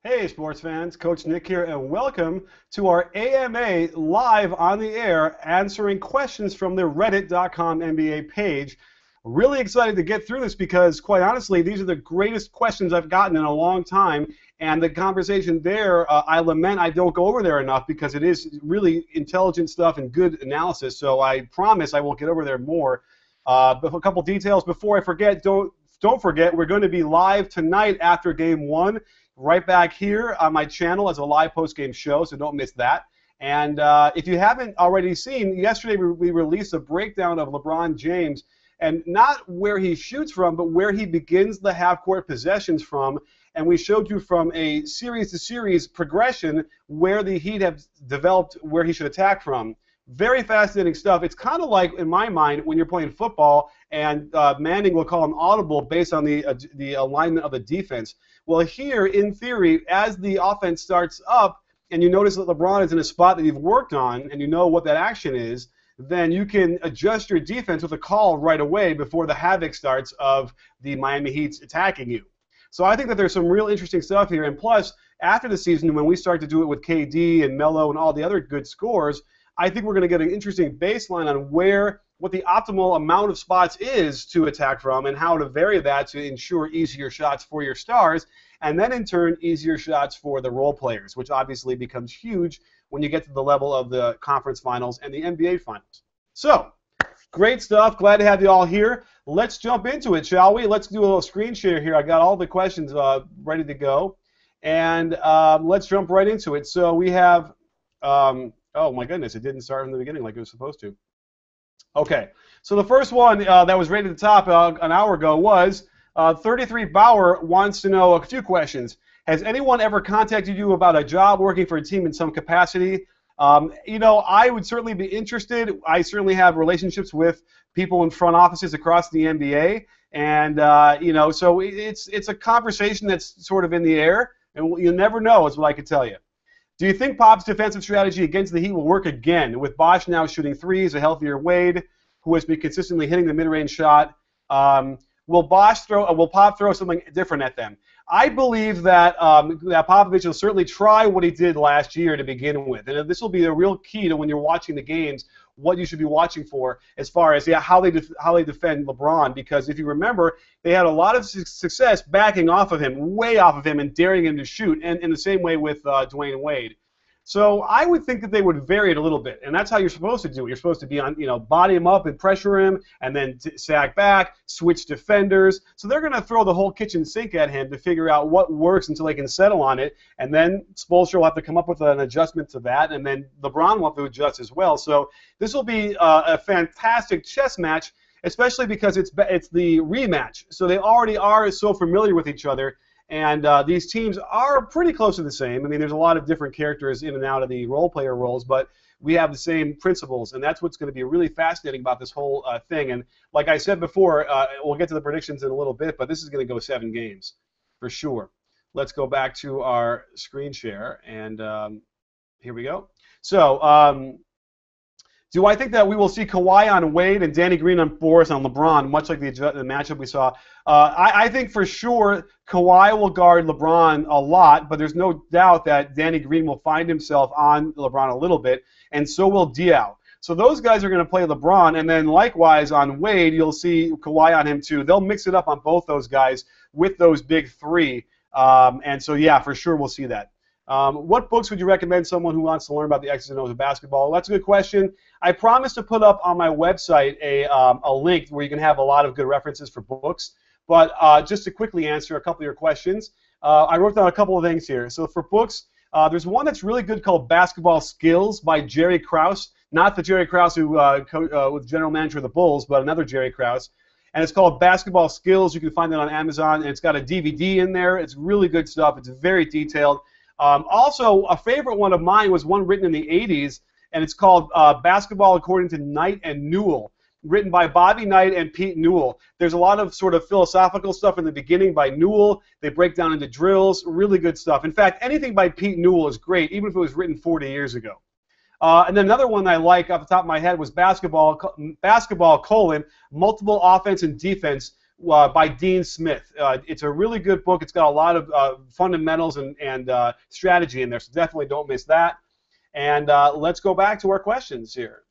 Hey sports fans, Coach Nick here, and welcome to our AMA live on the air answering questions from the reddit.com NBA page. Really excited to get through this because, quite honestly, these are the greatest questions I've gotten in a long time, and the conversation there, I lament I don't go over there enough because it is really intelligent stuff and good analysis, so I promise I will get over there more. But a couple details before I forget, don't forget, we're going to be live tonight after Game 1. Right back here on my channel as a live post-game show, so don't miss that. And if you haven't already seen, yesterday we released a breakdown of LeBron James, and not where he shoots from, but where he begins the half-court possessions from. And we showed you from a series-to-series progression where the Heat have developed where he should attack from. Very fascinating stuff. It's kind of like, in my mind, when you're playing football and Manning will call an audible based on the alignment of the defense. Well, here, in theory, as the offense starts up and you notice that LeBron is in a spot that you've worked on and you know what that action is, then you can adjust your defense with a call right away before the havoc starts of the Miami Heat's attacking you. So I think that there's some real interesting stuff here. And plus, after the season, when we start to do it with KD and Melo and all the other good scores, I think we're going to get an interesting baseline on what the optimal amount of spots is to attack from and how to vary that to ensure easier shots for your stars, and then in turn easier shots for the role players, which obviously becomes huge when you get to the level of the conference finals and the NBA finals. So, great stuff. Glad to have you all here. Let's jump into it, shall we? Let's do a little screen share here. I got all the questions ready to go, and let's jump right into it. So we have... oh my goodness, it didn't start from the beginning like it was supposed to. Okay, so the first one that was right at the top an hour ago was 33 Bauer wants to know a few questions. Has anyone ever contacted you about a job working for a team in some capacity? You know, I would certainly be interested. I certainly have relationships with people in front offices across the NBA, and you know, so it's a conversation that's sort of in the air, and you never know is what I could tell you. Do you think Pop's defensive strategy against the Heat will work again, with Bosh now shooting threes, a healthier Wade, who has been consistently hitting the mid-range shot? Will Pop throw something different at them? I believe that that Popovich will certainly try what he did last year to begin with, and this will be a real key to when you're watching the games, what you should be watching for as far as how they defend LeBron, because if you remember, they had a lot of success backing off of him, way off of him, and daring him to shoot, and in the same way with Dwayne Wade. So I would think that they would vary it a little bit, and that's how you're supposed to do it. You're supposed to be on, body him up and pressure him, and then sag back, switch defenders. So they're going to throw the whole kitchen sink at him to figure out what works until they can settle on it, and then Spoelstra will have to come up with an adjustment to that, and then LeBron will have to adjust as well. So this will be a fantastic chess match, especially because it's the rematch. So they already are so familiar with each other. And these teams are pretty close to the same. I mean, there's a lot of different characters in and out of the role player roles, but we have the same principles, and that's what's going to be really fascinating about this whole thing. And like I said before, we'll get to the predictions in a little bit, but this is going to go 7 games for sure. Let's go back to our screen share, and here we go. So, do I think that we will see Kawhi on Wade and Danny Green on Boris on LeBron, much like the matchup we saw? I think for sure Kawhi will guard LeBron a lot, but there's no doubt that Danny Green will find himself on LeBron a little bit, and so will Diaw. So those guys are going to play LeBron, and then likewise on Wade, you'll see Kawhi on him too. They'll mix it up on both those guys with those big three, and so yeah, for sure we'll see that. What books would you recommend someone who wants to learn about the X's and O's of basketball? Well, that's a good question. I promised to put up on my website a link where you can have a lot of good references for books. But just to quickly answer a couple of your questions, I wrote down a couple of things here. So for books, there's one that's really good called Basketball Skills by Jerry Krause. Not the Jerry Krause who was general manager of the Bulls, but another Jerry Krause. And it's called Basketball Skills. You can find it on Amazon, and it's got a DVD in there. It's really good stuff. It's very detailed. Also, a favorite one of mine was one written in the 80s, and it's called Basketball According to Knight and Newell, written by Bobby Knight and Pete Newell. There's a lot of sort of philosophical stuff in the beginning by Newell. They break down into drills, really good stuff. In fact, anything by Pete Newell is great, even if it was written 40 years ago. And then another one I like off the top of my head was Basketball: Multiple Offense and Defense by Dean Smith. It's a really good book. It's got a lot of fundamentals and strategy in there, so definitely don't miss that. And let's go back to our questions here.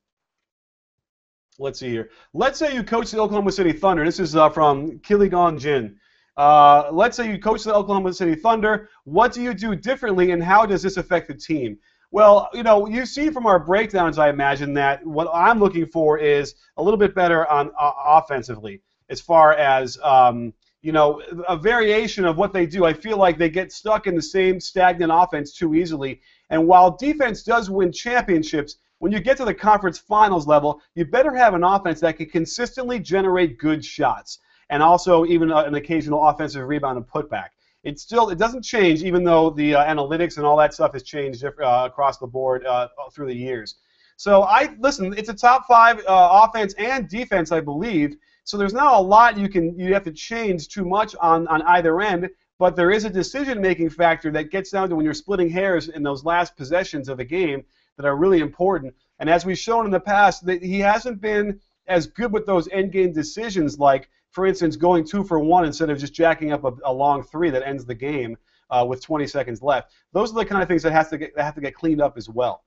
Let's see here. Let's say you coach the Oklahoma City Thunder. This is from Kiligon Jin. Let's say you coach the Oklahoma City Thunder. What do you do differently, and how does this affect the team? Well, you see from our breakdowns, I imagine, that what I'm looking for is a little bit better on offensively, as far as a variation of what they do. I feel like they get stuck in the same stagnant offense too easily. And while defense does win championships, when you get to the conference finals level, you better have an offense that can consistently generate good shots, and also even an occasional offensive rebound and putback. It doesn't change, even though the analytics and all that stuff has changed across the board through the years. So listen, it's a top 5 offense and defense, I believe. So there's not a lot you have to change too much on either end, but there is a decision-making factor that gets down to when you're splitting hairs in those last possessions of a game that are really important. And as we've shown in the past, that he hasn't been as good with those end-game decisions, like, for instance, going 2 for 1 instead of just jacking up a long 3 that ends the game with 20 seconds left. Those are the kind of things that have to get cleaned up as well.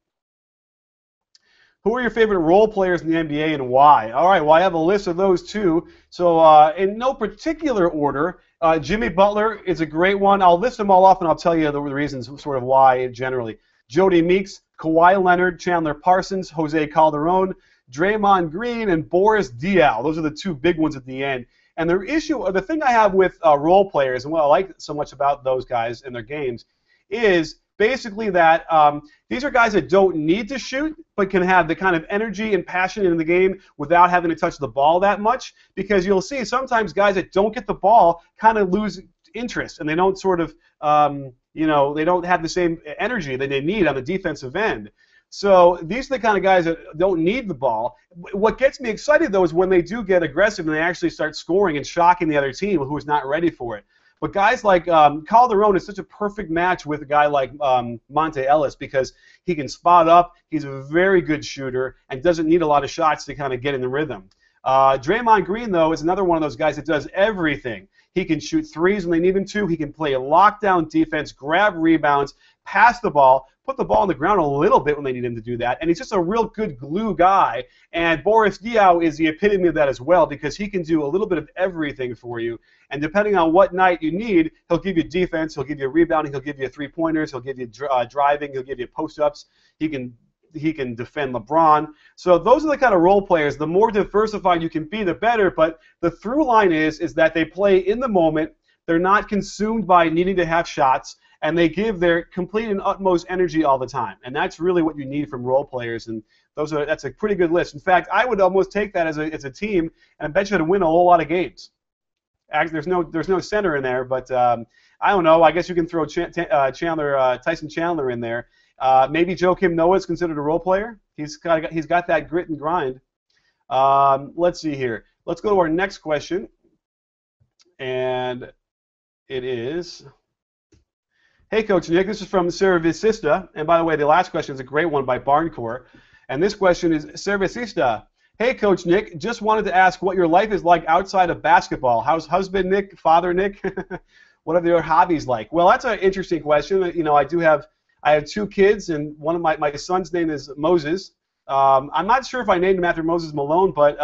Who are your favorite role players in the NBA and why? All right, well, I have a list of those too. So in no particular order, Jimmy Butler is a great one. I'll list them all off and I'll tell you the reasons sort of why generally. Jody Meeks, Kawhi Leonard, Chandler Parsons, Jose Calderon, Draymond Green, and Boris Diaw. Those are the 2 big ones at the end. And the thing I have with role players, and what I like so much about those guys and their games, is basically that these are guys that don't need to shoot, but can have the kind of energy and passion in the game without having to touch the ball that much. Because you'll see sometimes guys that don't get the ball kind of lose interest, and they don't sort of, they don't have the same energy that they need on the defensive end. So these are the kind of guys that don't need the ball. What gets me excited, though, is when they do get aggressive and they actually start scoring and shocking the other team who is not ready for it. But guys like Calderon is such a perfect match with a guy like Monte Ellis because he can spot up, he's a very good shooter, and doesn't need a lot of shots to kind of get in the rhythm. Draymond Green, though, is another one of those guys that does everything. He can shoot threes when they need him to. He can play a lockdown defense, grab rebounds, pass the ball, put the ball on the ground a little bit when they need him to do that. And he's just a real good glue guy. And Boris Diaw is the epitome of that as well because he can do a little bit of everything for you. And depending on what night you need, he'll give you defense, he'll give you rebounding, he'll give you 3-pointers, he'll give you driving, he'll give you post-ups. He can defend LeBron. So those are the kind of role players. The more diversified you can be, the better. But the through line is that they play in the moment. They're not consumed by needing to have shots, and they give their complete and utmost energy all the time. And that's really what you need from role players. And that's a pretty good list. In fact, I would almost take that as a team, and I bet you to win a whole lot of games. Actually, there's no center in there, but I don't know. I guess you can throw Tyson Chandler in there. Maybe Joakim Noah is considered a role player. He's got that grit and grind. Let's see here. Let's go to our next question, and it is, hey Coach Nick, this is from Cervicista, and by the way, the last question is a great one by Barncore, and this question is Cervicista. Hey Coach Nick, just wanted to ask what your life is like outside of basketball. How's husband Nick, father Nick? What are your hobbies like? Well, that's an interesting question. I have 2 kids, and one of my son's name is Moses. I'm not sure if I named him after Moses Malone, but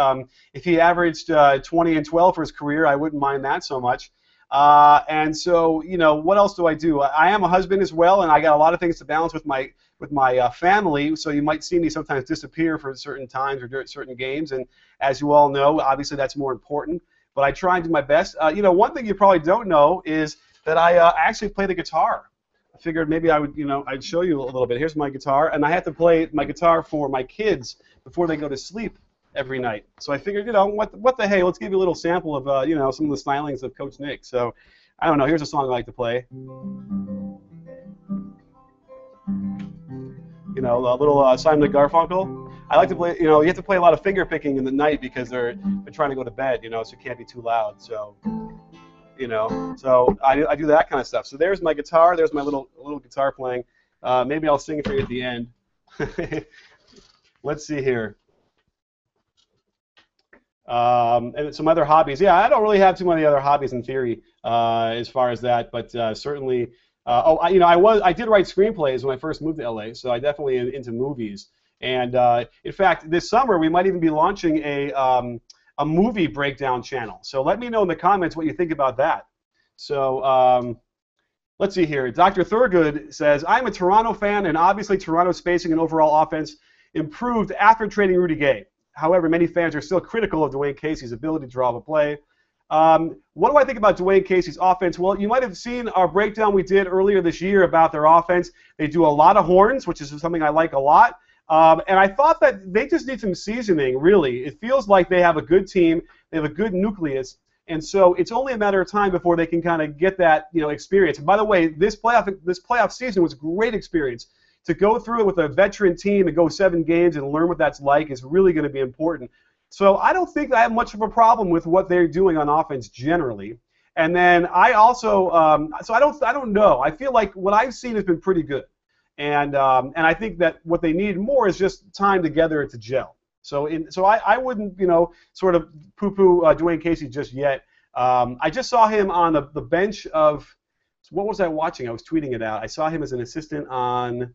if he averaged 20 and 12 for his career, I wouldn't mind that so much. And so, what else do I do? I am a husband as well, and I got a lot of things to balance with my family. So you might see me sometimes disappear for certain times or during certain games. And as you all know, obviously that's more important. But I try and do my best. One thing you probably don't know is that I actually play the guitar. I figured maybe I'd show you a little bit. Here's my guitar, and I have to play my guitar for my kids before they go to sleep every night. So I figured, what the hey, let's give you a little sample of, some of the stylings of Coach Nick. So, I don't know, here's a song I like to play. A little Simon & Garfunkel. I like to play, you have to play a lot of finger picking in the night because they're trying to go to bed, so it can't be too loud. So, so I do that kind of stuff. So there's my guitar, there's my little guitar playing. Maybe I'll sing for you at the end. Let's see here. And some other hobbies. Yeah, I don't really have too many other hobbies in theory as far as that, but certainly. I did write screenplays when I first moved to LA, so I definitely am into movies. And in fact, this summer we might even be launching a movie breakdown channel. So let me know in the comments what you think about that. So let's see here. Dr. Thurgood says, I'm a Toronto fan, and obviously Toronto's spacing and overall offense improved after trading Rudy Gay. However, many fans are still critical of Dwayne Casey's ability to draw up a play. What do I think about Dwayne Casey's offense? Well, you might have seen our breakdown we did earlier this year about their offense. They do a lot of horns, which is something I like a lot. And I thought that they just need some seasoning, really. It feels like they have a good team. They have a good nucleus. And so it's only a matter of time before they can kind of get that, experience. And by the way, this playoff season was a great experience. To go through it with a veteran team and go 7 games and learn what that's like is really going to be important. So I don't think I have much of a problem with what they're doing on offense generally. And then I also, so I don't know. I feel like what I've seen has been pretty good. And I think that what they need more is just time together to gel. So I wouldn't, sort of poo-poo Dwayne Casey just yet. I just saw him on the bench of, what was I watching? I was tweeting it out. I saw him as an assistant on,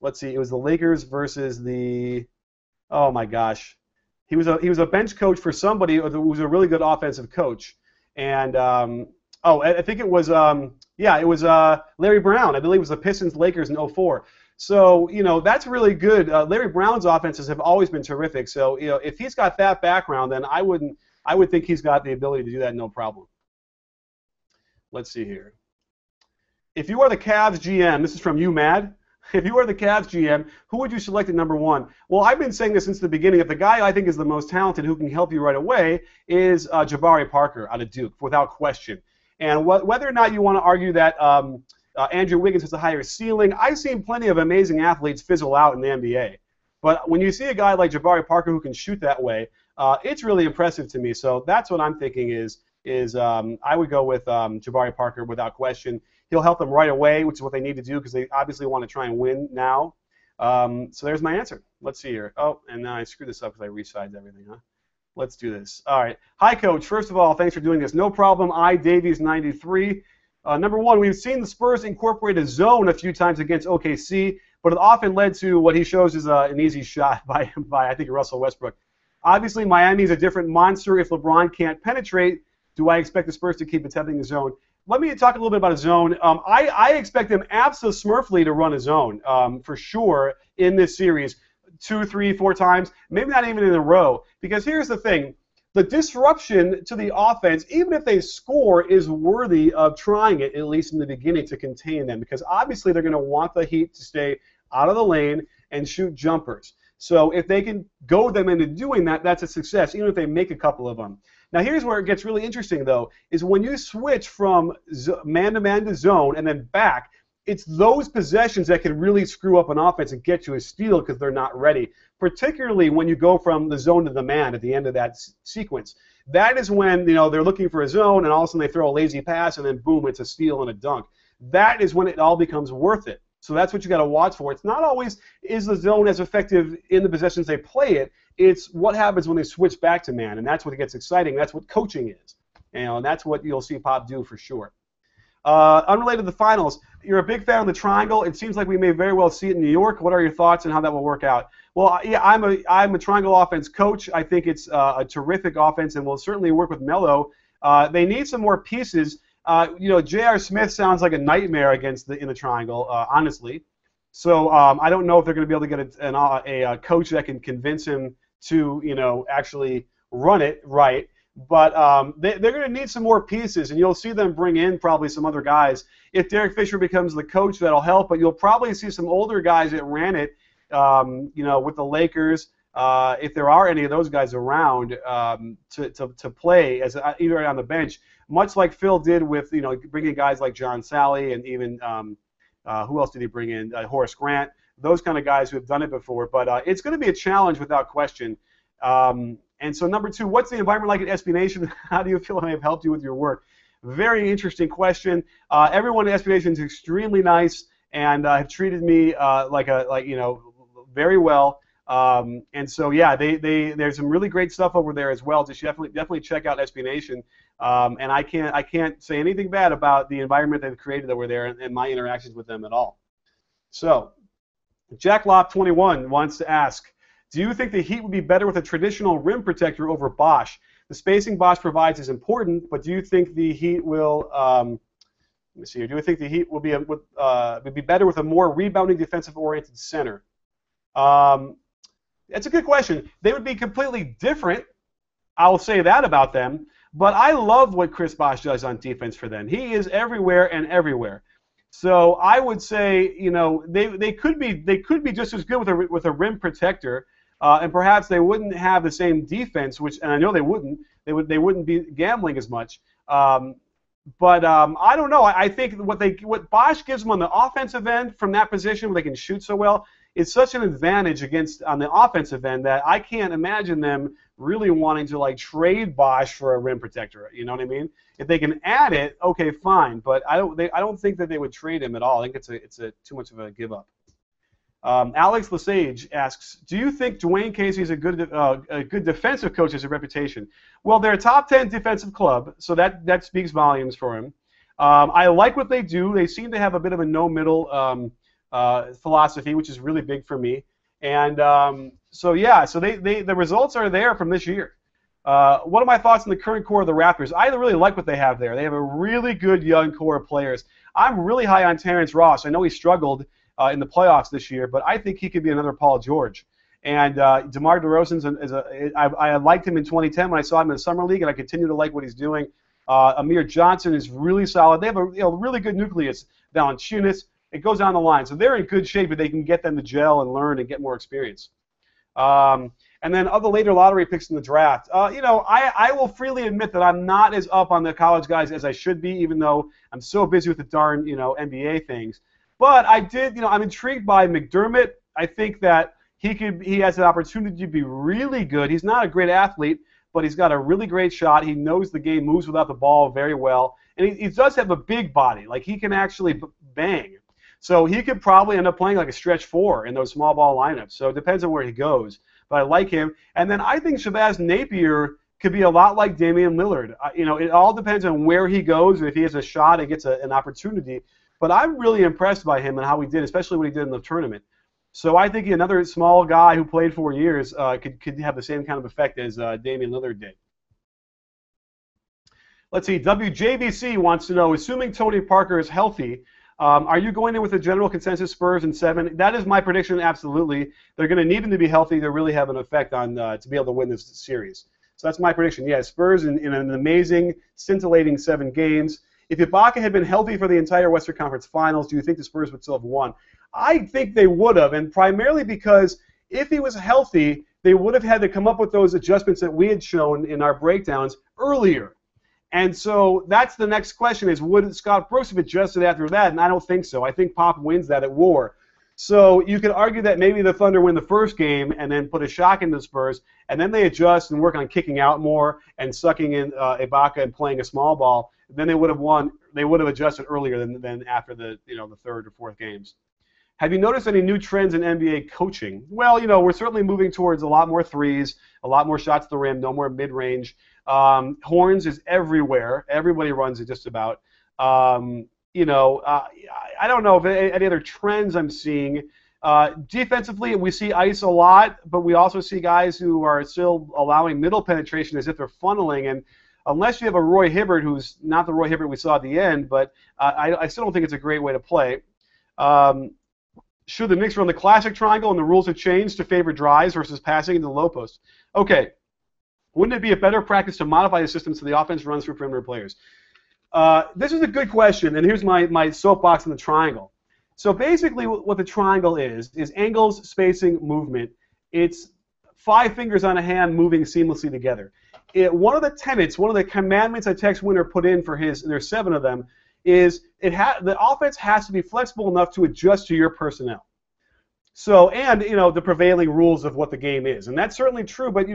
let's see, it was the Lakers versus the, oh my gosh. He was a bench coach for somebody who was a really good offensive coach. And, I think it was, it was Larry Brown. I believe it was the Pistons Lakers in 2004. So, that's really good. Larry Brown's offenses have always been terrific. So, if he's got that background, then I would think he's got the ability to do that no problem. Let's see here. If you are the Cavs GM, this is from you, Mad. If you are the Cavs GM, who would you select at number 1? Well, I've been saying this since the beginning. If the guy I think is the most talented who can help you right away is Jabari Parker out of Duke, without question. And whether or not you want to argue that Andrew Wiggins has a higher ceiling, I've seen plenty of amazing athletes fizzle out in the NBA. But when you see a guy like Jabari Parker who can shoot that way, it's really impressive to me. So that's what I'm thinking is I would go with Jabari Parker without question. He'll help them right away, which is what they need to do because they obviously want to try and win now. So there's my answer. Let's see here. Oh, and now I screwed this up because I resized everything, huh? Let's do this. All right. Hi, Coach. First of all, thanks for doing this. No problem. Davies93. Number 1, we've seen the Spurs incorporate a zone a few times against OKC, but it often led to what he shows is an easy shot by I think, Russell Westbrook. Obviously, Miami is a different monster. If LeBron can't penetrate, do I expect the Spurs to keep attempting the zone? Let me talk a little bit about a zone. I expect them absolutely to run a zone for sure in this series 2, 3, 4 times, maybe not even in a row. Because here's the thing. The disruption to the offense, even if they score, is worthy of trying it, at least in the beginning, to contain them. Because obviously they're going to want the Heat to stay out of the lane and shoot jumpers. So if they can goad them into doing that, that's a success, even if they make a couple of them. Now here's where it gets really interesting, though, is when you switch from man-to-man to zone and then back, it's those possessions that can really screw up an offense and get you a steal because they're not ready, particularly when you go from the zone to the man at the end of that sequence. That is when they're looking for a zone, and all of a sudden they throw a lazy pass, and then boom, it's a steal and a dunk. That is when it all becomes worth it. So that's what you got to watch for. It's not always is the zone as effective in the possessions they play it. It's what happens when they switch back to man, and that's what gets exciting. That's what coaching is, and that's what you'll see Pop do for sure. Unrelated to the finals, you're a big fan of the triangle. It seems like we may very well see it in New York. What are your thoughts on how that will work out? Well, yeah, I'm a triangle offense coach. I think it's a terrific offense, and will certainly work with Melo. They need some more pieces. J.R. Smith sounds like a nightmare in the triangle, honestly. So I don't know if they're going to be able to get a coach that can convince him to, actually run it right. But they're going to need some more pieces, and you'll see them bring in probably some other guys. If Derek Fisher becomes the coach, that'll help. But you'll probably see some older guys that ran it, with the Lakers. If there are any of those guys around to play as either on the bench, much like Phil did with bringing guys like John Sally and even who else did he bring in? Horace Grant, those kind of guys who have done it before. But it's going to be a challenge without question. And so number 2, what's the environment like at SB Nation? How do you feel I have helped you with your work? Very interesting question. Everyone at SB Nation is extremely nice and have treated me very well. And so, yeah, there's some really great stuff over there as well. Just definitely check out SB Nation. And I can't say anything bad about the environment they've created over there and my interactions with them at all. So, Jack Lop 21 wants to ask, do you think the Heat would be better with a traditional rim protector over Bosh? The spacing Bosh provides is important, but do you think the Heat will? Let me see here. Do you think the Heat will be would be better with a more rebounding, defensive-oriented center? That's a good question. They would be completely different. I'll say that about them. But I love what Chris Bosh does on defense for them. He is everywhere and everywhere. So I would say, you know, they could be just as good with a rim protector, and perhaps they wouldn't have the same defense, and I know they wouldn't. They wouldn't be gambling as much. But I don't know. I think what Bosh gives them on the offensive end from that position where they can shoot so well is such an advantage on the offensive end that I can't imagine them really wanting to like trade Bosh for a rim protector. You know what I mean? If they can add it, okay, fine. But I don't think that they would trade him at all. I think it's too much of a give up. Alex Lesage asks, do you think Dwayne Casey is a good defensive coach as a reputation? Well, they're a top 10 defensive club, so that speaks volumes for him. I like what they do. They seem to have a bit of a no-middle philosophy, which is really big for me. And so the results are there from this year. What are my thoughts on the current core of the Raptors? I really like what they have there. They have a really good young core of players. I'm really high on Terrence Ross. I know he struggled in the playoffs this year, but I think he could be another Paul George. And DeMar DeRozan I liked him in 2010 when I saw him in the summer league, and I continue to like what he's doing. Amir Johnson is really solid. They have a really good nucleus. Valanciunas, it goes down the line. So they're in good shape, but they can get them to gel and learn and get more experience. And then other later lottery picks in the draft. I will freely admit that I'm not as up on the college guys as I should be, even though I'm so busy with the darn NBA things. But I'm intrigued by McDermott. I think that he has an opportunity to be really good. He's not a great athlete, but he's got a really great shot. He knows the game, moves without the ball very well, and he does have a big body. Like he can actually bang. So he could probably end up playing like a stretch four in those small ball lineups. So it depends on where he goes. But I like him. And then I think Shabazz Napier could be a lot like Damian Lillard. It all depends on where he goes and if he has a shot and gets an opportunity. But I'm really impressed by him and how he did, especially what he did in the tournament. So I think another small guy who played 4 years could have the same kind of effect as Damian Lillard did. Let's see. WJBC wants to know, assuming Tony Parker is healthy, are you going in with a general consensus Spurs in 7? That is my prediction, absolutely. They're going to need him to be healthy to really have an effect on to be able to win this series. So that's my prediction. Yeah, Spurs in an amazing, scintillating 7 games. If Ibaka had been healthy for the entire Western Conference Finals, do you think the Spurs would still have won? I think they would have, and primarily because if he was healthy, they would have had to come up with those adjustments that we had shown in our breakdowns earlier. And so that's the next question is, would Scott Brooks have adjusted after that? And I don't think so. I think Pop wins that at war. So you could argue that maybe the Thunder win the first game and then put a shock into the Spurs, and then they adjust and work on kicking out more and sucking in Ibaka and playing a small ball. Then they would have won. They would have adjusted earlier than after the third or fourth games. Have you noticed any new trends in NBA coaching? Well, we're certainly moving towards a lot more threes, a lot more shots to the rim, no more mid-range. Horns is everywhere. Everybody runs it just about. I don't know if any other trends I'm seeing. Defensively, we see ice a lot, but we also see guys who are still allowing middle penetration as if they're funneling. And unless you have a Roy Hibbert, who's not the Roy Hibbert we saw at the end, but I still don't think it's a great way to play. Should the Knicks run the classic triangle and the rules have changed to favor drives versus passing into the low post? Okay. Wouldn't it be a better practice to modify the system so the offense runs through perimeter players? This is a good question, and here's my soapbox in the triangle. So basically what the triangle is angles, spacing, movement. It's 5 fingers on a hand moving seamlessly together. One of the tenets, one of the commandments that Tex Winter put in for and there's 7 of them, is the offense has to be flexible enough to adjust to your personnel. So, and, the prevailing rules of what the game is. And that's certainly true, but,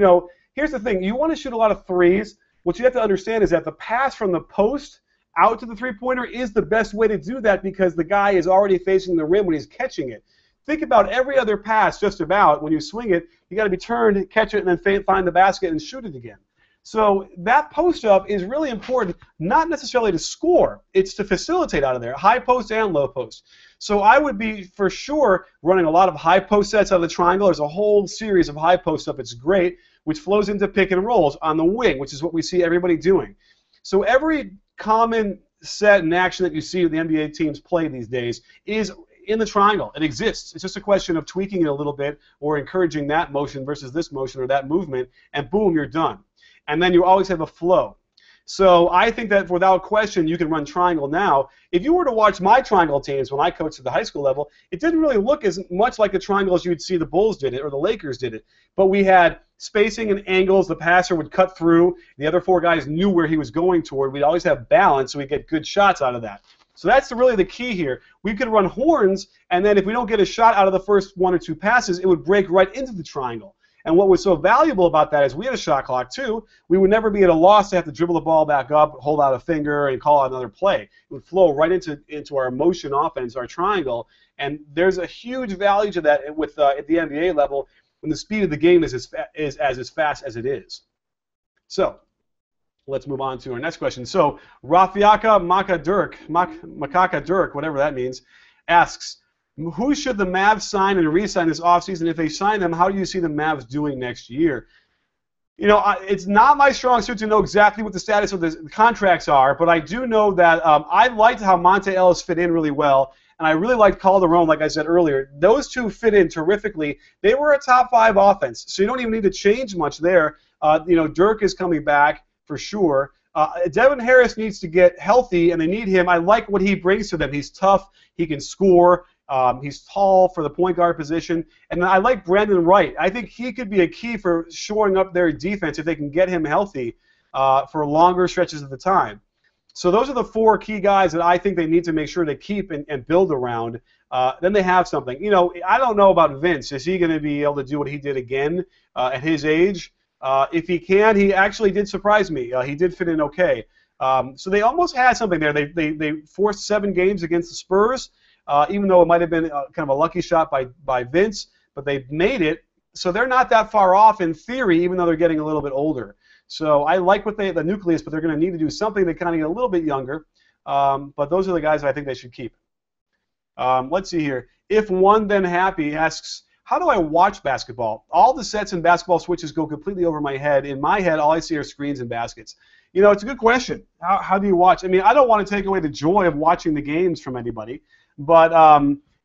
here's the thing. You want to shoot a lot of threes. What you have to understand is that the pass from the post out to the three-pointer is the best way to do that because the guy is already facing the rim when he's catching it. think about every other pass just about. When you swing it, you got to be turned, catch it, and then find the basket and shoot it again. So that post-up is really important, not necessarily to score. It's to facilitate out of there, high post and low post. So I would be, for sure, running a lot of high post sets out of the triangle. There's a whole series of high post up. It's great, which flows into pick and rolls on the wing, which is what we see everybody doing. So every common set and action that you see the NBA teams play these days is in the triangle. It exists. It's just a question of tweaking it a little bit or encouraging that motion versus this motion or that movement, and boom, you're done. And then you always have a flow. So I think that without question you can run triangle now. If you were to watch my triangle teams when I coached at the high school level, it didn't really look as much like the triangles you'd see the Bulls did it or the Lakers did it. But we had spacing and angles. The passer would cut through. The other four guys knew where he was going toward. We'd always have balance, so we'd get good shots out of that. So that's really the key here. We could run horns, and then if we don't get a shot out of the first one or two passes, it would break right into the triangle. And what was so valuable about that is we had a shot clock too. We would never be at a loss to have to dribble the ball back up, hold out a finger, and call out another play. It would flow right into our motion offense, our triangle. And there's a huge value to that with at the NBA level when the speed of the game is as fast as it is. So let's move on to our next question. So Rafiaka Makaka Dirk, whatever that means, asks, who should the Mavs sign and re-sign this offseason? If they sign them, how do you see the Mavs doing next year? You know, it's not my strong suit to know exactly what the status of the contracts are, but I do know that I liked how Monte Ellis fit in really well, and I really liked Calderon, like I said earlier. Those two fit in terrifically. They were a top 5 offense, so you don't even need to change much there. You know, Dirk is coming back for sure. Devin Harris needs to get healthy, and they need him. I like what he brings to them. He's tough. He can score. He's tall for the point guard position. And I like Brandon Wright. I think he could be a key for shoring up their defense if they can get him healthy for longer stretches of the time. So those are the 4 key guys that I think they need to make sure they keep and build around. Then they have something. You know, I don't know about Vince. Is he going to be able to do what he did again at his age? If he can, he actually did surprise me. He did fit in okay. So they almost had something there. They forced 7 games against the Spurs. Even though it might have been kind of a lucky shot by Vince, but they made it, so they're not that far off in theory, even though they're getting a little bit older. So I like the nucleus, but they're going to need to do something to kind of get a little bit younger. But those are the guys that I think they should keep. Let's see here. If One Then Happy asks, how do I watch basketball? All the sets and basketball switches go completely over my head. In my head, all I see are screens and baskets. You know, it's a good question. How do you watch? I mean, I don't want to take away the joy of watching the games from anybody. But,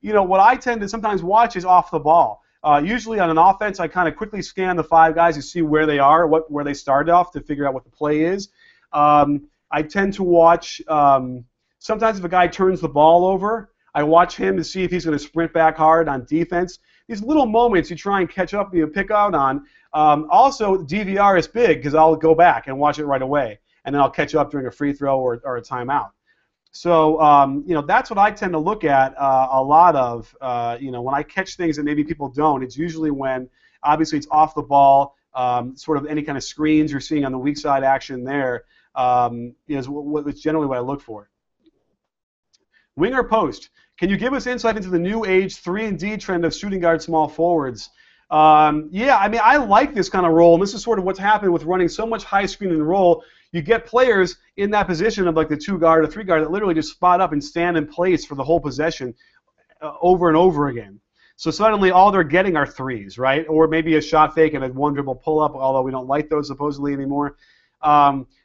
you know, what I tend to sometimes watch is off the ball. Usually on an offense, I kind of quickly scan the 5 guys to see where they are, where they started off to figure out what the play is. I tend to watch, sometimes if a guy turns the ball over, I watch him to see if he's going to sprint back hard on defense. These little moments you try and catch up, you pick out on. Also, DVR is big because I'll go back and watch it right away, and then I'll catch up during a free throw or a timeout. So, you know, that's what I tend to look at a lot of, you know, when I catch things that maybe people don't. It's usually when, obviously, it's off the ball, sort of any kind of screens you're seeing on the weak side action there is generally what I look for. Wing or post? Can you give us insight into the new age 3-and-D trend of shooting guard small forwards? Yeah, I mean, I like this kind of role, and this is sort of what's happened with running so much high screen and roll. You get players in that position of like the 2-guard or 3-guard that literally just spot up and stand in place for the whole possession over and over again. So suddenly all they're getting are threes, right? Or maybe a shot fake and a 1-dribble pull-up, although we don't like those supposedly anymore.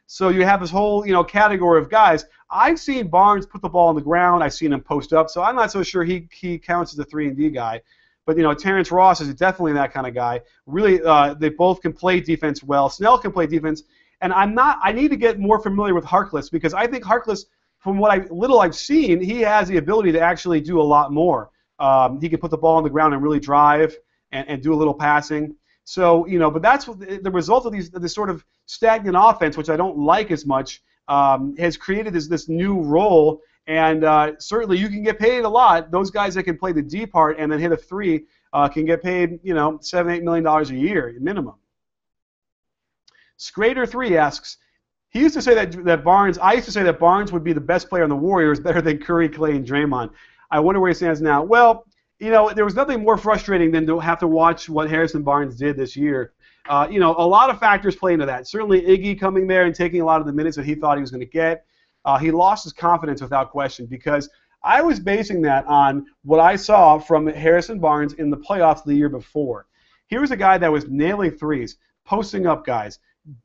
So you have this whole, you know, category of guys. I've seen Barnes put the ball on the ground. I've seen him post up, so I'm not so sure he counts as a 3-and-D guy. But, you know, Terrence Ross is definitely that kind of guy. Really, they both can play defense well. Snell can play defense. And I need to get more familiar with Harkless because I think Harkless, from what little I've seen, he has the ability to actually do a lot more. He can put the ball on the ground and really drive and do a little passing. So, you know, but that's what the result of this sort of stagnant offense, which I don't like as much, has created this new role. And certainly you can get paid a lot. Those guys that can play the D part and then hit a 3 can get paid, you know, $7-8 million a year minimum. Scrader3 asks, he used to say that Barnes. I used to say that Barnes would be the best player on the Warriors, better than Curry, Clay, and Draymond. I wonder where he stands now. Well, there was nothing more frustrating than to have to watch what Harrison Barnes did this year. A lot of factors play into that. Certainly Iggy coming there and taking a lot of the minutes that he thought he was going to get. He lost his confidence without question because I was basing that on what I saw from Harrison Barnes in the playoffs the year before. He was a guy that was nailing threes, posting up guys,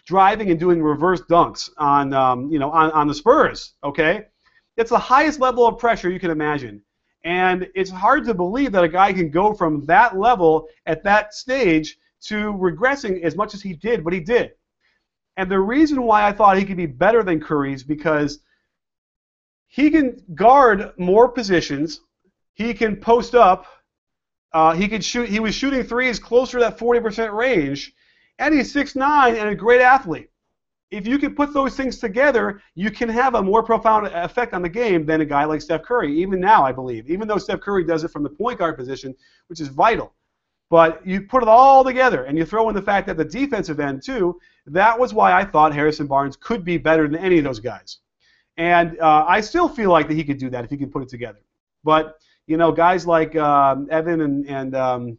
driving and doing reverse dunks on the Spurs. Okay, it's the highest level of pressure you can imagine, and it's hard to believe that a guy can go from that level at that stage to regressing as much as he did, but he did. And the reason why I thought he could be better than Curry is because he can guard more positions. He can post up. He could shoot. He was shooting threes closer to that 40% range, and he's 6'9" and a great athlete. If you can put those things together, you can have a more profound effect on the game than a guy like Steph Curry, even now, I believe, even though Steph Curry does it from the point guard position, which is vital. But you put it all together, and you throw in the fact that the defensive end, too, that was why I thought Harrison Barnes could be better than any of those guys. And I still feel like that he could do that if he could put it together. But, guys like Evan and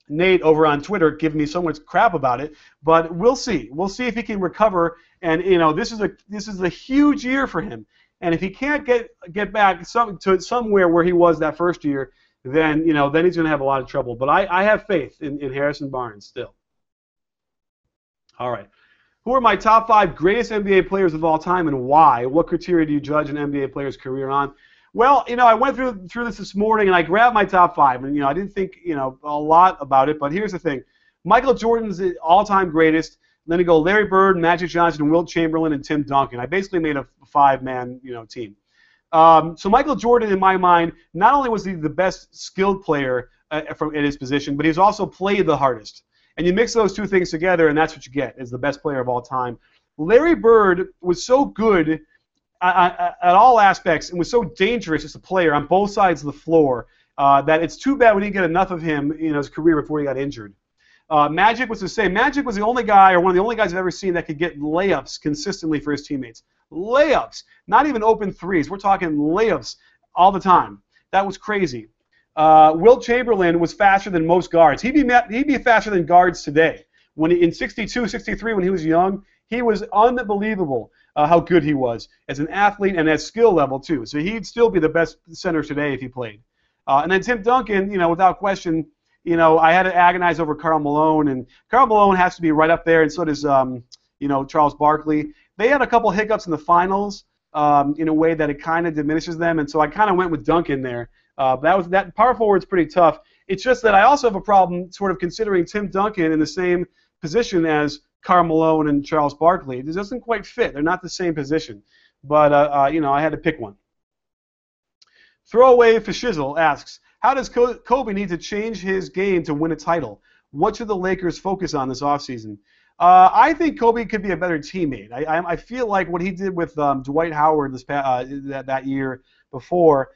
Nate over on Twitter give me so much crap about it, but we'll see. We'll see if he can recover. And this is a huge year for him. And if he can't get back to somewhere where he was that first year, then he's going to have a lot of trouble. But I have faith in Harrison Barnes still. All right. Who are my top 5 greatest NBA players of all time and why? What criteria do you judge an NBA player's career on? Well, I went through this morning and I grabbed my top 5, and I didn't think a lot about it. But here's the thing: Michael Jordan's the all-time greatest. Then you go Larry Bird, Magic Johnson, Wilt Chamberlain, and Tim Duncan. I basically made a 5-man team. So Michael Jordan, in my mind, not only was he the best skilled player in his position, but he's also played the hardest. And you mix those two things together, and that's what you get, is the best player of all time. Larry Bird was so good at all aspects and was so dangerous as a player on both sides of the floor that it's too bad we didn't get enough of him in his career before he got injured. Magic was the same. Magic was the only guy, or one of the only guys I've ever seen, that could get layups consistently for his teammates. Layups, not even open threes. We're talking layups all the time. That was crazy. Wilt Chamberlain was faster than most guards. He'd be faster than guards today. In 62, 63, when he was young, he was unbelievable how good he was as an athlete and at skill level too. So he'd still be the best center today if he played. And then Tim Duncan, without question, I had to agonize over Karl Malone, and Karl Malone has to be right up there, and so does Charles Barkley. They had a couple hiccups in the finals in a way that it kind of diminishes them, and so I kind of went with Duncan there. That power forward's pretty tough. It's just that I also have a problem sort of considering Tim Duncan in the same position as Karl Malone and Charles Barkley. It doesn't quite fit. They're not the same position. But I had to pick one. Throwaway Fashizzle asks, how does Kobe need to change his game to win a title? What should the Lakers focus on this offseason? I think Kobe could be a better teammate. I feel like what he did with Dwight Howard that year before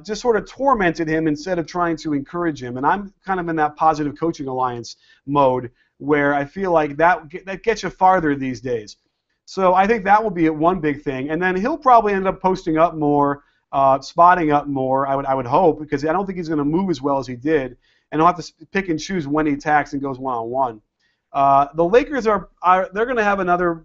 just sort of tormented him instead of trying to encourage him. And I'm kind of in that positive coaching alliance mode where I feel like that gets you farther these days. So I think that will be one big thing. And then he'll probably end up posting up more, spotting up more, I would hope, because I don't think he's going to move as well as he did. And he'll have to pick and choose when he attacks and goes one-on-one. The Lakers they're going to have another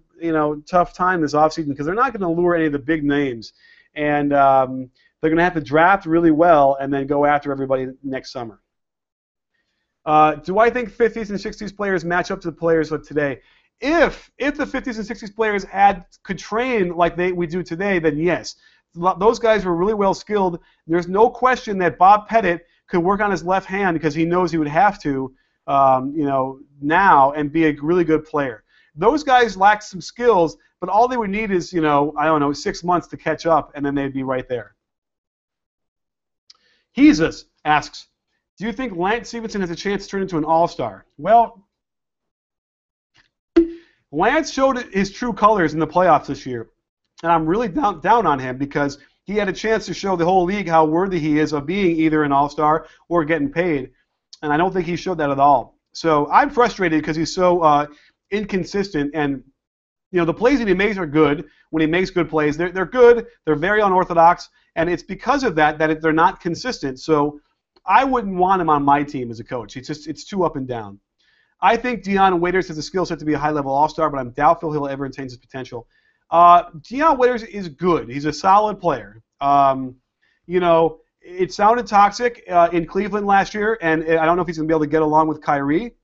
tough time this offseason because they're not going to lure any of the big names. And they're going to have to draft really well and then go after everybody next summer. Do I think 50s and 60s players match up to the players of today? If the 50s and 60s players could train like we do today, then yes. Those guys were really well skilled. There's no question that Bob Pettit could work on his left hand because he knows he would have to, now and be a really good player. Those guys lack some skills, but all they would need is, 6 months to catch up, and then they'd be right there. Jesus asks, do you think Lance Stevenson has a chance to turn into an all-star? Well, Lance showed his true colors in the playoffs this year, and I'm really down on him because he had a chance to show the whole league how worthy he is of being either an all-star or getting paid, and I don't think he showed that at all. So I'm frustrated because he's so inconsistent, and The plays that he makes are good. When he makes good plays, they're good. They're very unorthodox, and it's because of that they're not consistent. So I wouldn't want him on my team as a coach. It's too up and down. I think Dion Waiters has a skill set to be a high-level all-star, but I'm doubtful he'll ever attain his potential. Dion Waiters is good. He's a solid player. It sounded toxic in Cleveland last year, and I don't know if he's going to be able to get along with Kyrie.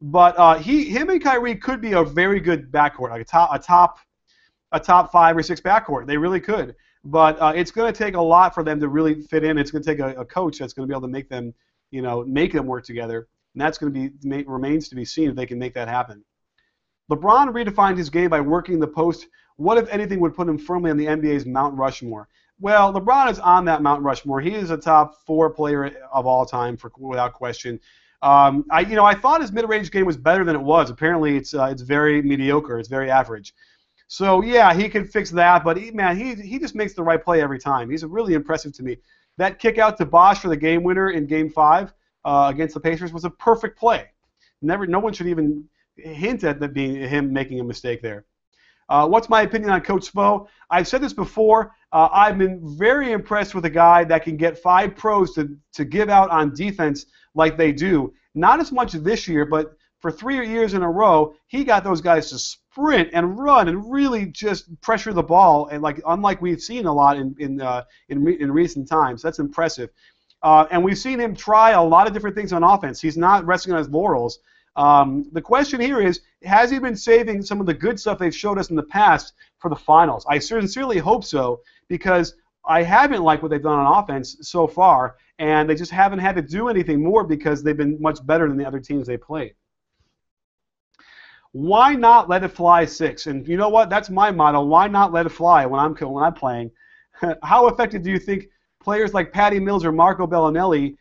But him and Kyrie could be a very good backcourt, like a top 5 or 6 backcourt. They really could. But it's going to take a lot for them to really fit in. It's going to take a coach that's going to be able to make them work together. And that's going to be remains to be seen if they can make that happen. LeBron redefined his game by working the post. What, if anything, would put him firmly on the NBA's Mount Rushmore? Well, LeBron is on that Mount Rushmore. He is a top 4 player of all time, without question. I thought his mid-range game was better than it was. Apparently, it's very mediocre. It's very average. So yeah, he could fix that. But he just makes the right play every time. He's really impressive to me. That kick out to Bosh for the game winner in Game 5 against the Pacers was a perfect play. No one should even hint at that being him making a mistake there. What's my opinion on Coach Spo? I've said this before. I've been very impressed with a guy that can get 5 pros to give out on defense like they do. Not as much this year, but for 3 years in a row, he got those guys to sprint and run and really just pressure the ball, and unlike we've seen a lot in recent times. That's impressive. And we've seen him try a lot of different things on offense. He's not resting on his laurels. The question here is, has he been saving some of the good stuff they've showed us in the past for the finals? I sincerely hope so, because I haven't liked what they've done on offense so far, and they just haven't had to do anything more because they've been much better than the other teams they played. Why not let it fly 6? And you know what? That's my motto. Why not let it fly when I'm playing? How effective do you think players like Patty Mills or Marco Bellinelli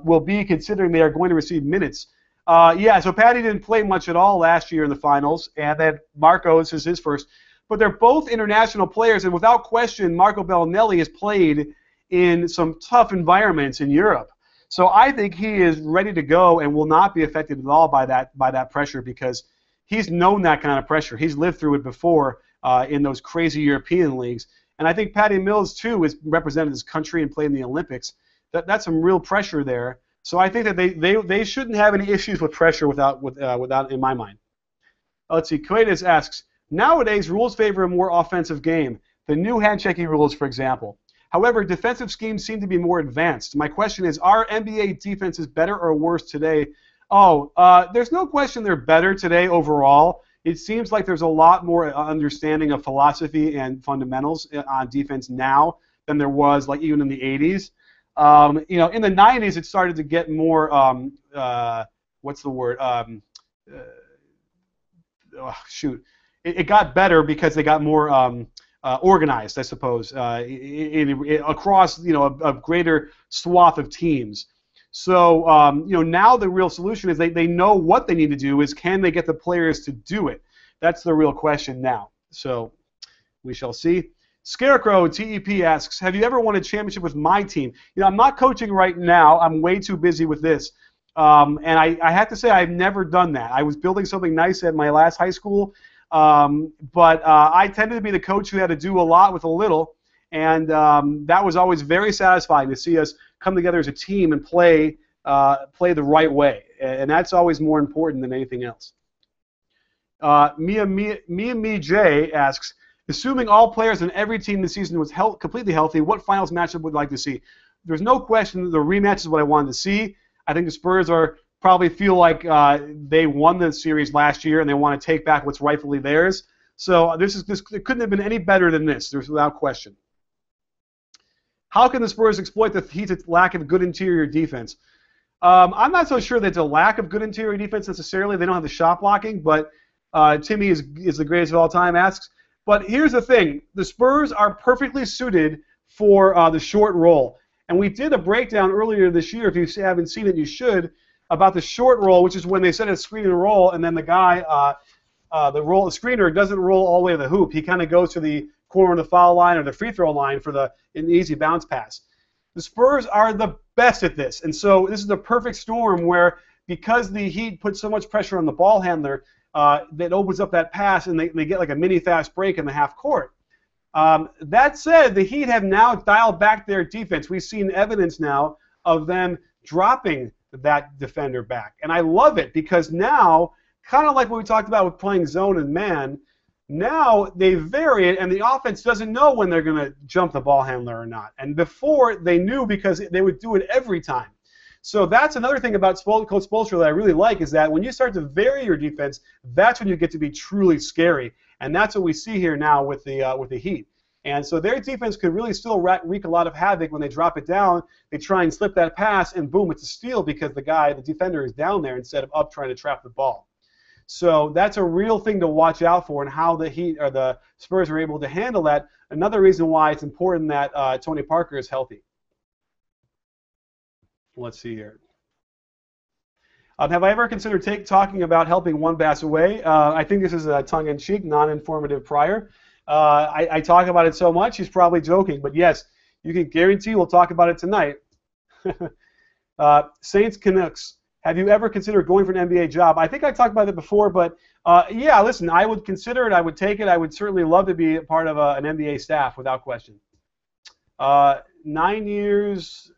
will be, considering they are going to receive minutes? So Patty didn't play much at all last year in the finals, and then Marco's is his first. But they're both international players, and without question, Marco Bellinelli has played in some tough environments in Europe. So I think he is ready to go and will not be affected at all by that pressure, because he's known that kind of pressure. He's lived through it before in those crazy European leagues. And I think Patty Mills, too, has represented his country and played in the Olympics. That's some real pressure there. So I think that they shouldn't have any issues with pressure without in my mind. Let's see. Quaidus asks, nowadays rules favor a more offensive game. The new hand-checking rules, for example. However, defensive schemes seem to be more advanced. My question is, are NBA defenses better or worse today? There's no question they're better today overall. It seems like there's a lot more understanding of philosophy and fundamentals on defense now than there was even in the 80s. In the 90s, it started to get more, what's the word? It got better because they got more organized, I suppose, across a greater swath of teams. So now the real solution is they know what they need to do. Is can they get the players to do it? That's the real question now. So we shall see. Scarecrow TEP asks, have you ever won a championship with my team? I'm not coaching right now. I'm way too busy with this. And I have to say I've never done that. I was building something nice at my last high school, but I tended to be the coach who had to do a lot with a little, and that was always very satisfying to see us come together as a team and play the right way. And that's always more important than anything else. Mia J asks, assuming all players on every team this season was completely healthy, what finals matchup would you like to see? There's no question that the rematch is what I wanted to see. I think the Spurs probably feel like they won the series last year and they want to take back what's rightfully theirs. So it couldn't have been any better than this. There's without question. How can the Spurs exploit the Heat's lack of good interior defense? I'm not so sure that it's a lack of good interior defense necessarily. They don't have the shot blocking, but Timmy is the greatest of all time asks. But here's the thing. The Spurs are perfectly suited for the short roll. And we did a breakdown earlier this year, if you haven't seen it, you should, about the short roll, which is when they set a screen and roll, and then the guy, the screener doesn't roll all the way to the hoop. He kind of goes to the corner of the foul line or the free throw line for an easy bounce pass. The Spurs are the best at this, and so this is the perfect storm where, because the Heat put so much pressure on the ball handler, that opens up that pass, and they get like a mini fast break in the half court. That said, the Heat have now dialed back their defense. We've seen evidence now of them dropping that defender back. And I love it because now, kind of like what we talked about with playing zone and man, now they vary it, and the offense doesn't know when they're going to jump the ball handler or not. And before, they knew because they would do it every time. So that's another thing about Coach Spoelstra that I really like, is that when you start to vary your defense, that's when you get to be truly scary. And that's what we see here now with the Heat. And so their defense could really still wreak a lot of havoc when they drop it down. They try and slip that pass, and boom, it's a steal because the defender is down there instead of up trying to trap the ball. So that's a real thing to watch out for, and how the Heat or the Spurs are able to handle that. Another reason why it's important that Tony Parker is healthy. Let's see here. Have I ever considered talking about helping one bass away? I think this is a tongue-in-cheek, non-informative prior. I talk about it so much, he's probably joking. But yes, you can guarantee we'll talk about it tonight. Saints Canucks. Have you ever considered going for an NBA job? I think I talked about it before, but yeah, listen, I would consider it. I would take it. I would certainly love to be a part of an NBA staff without question. 9 years,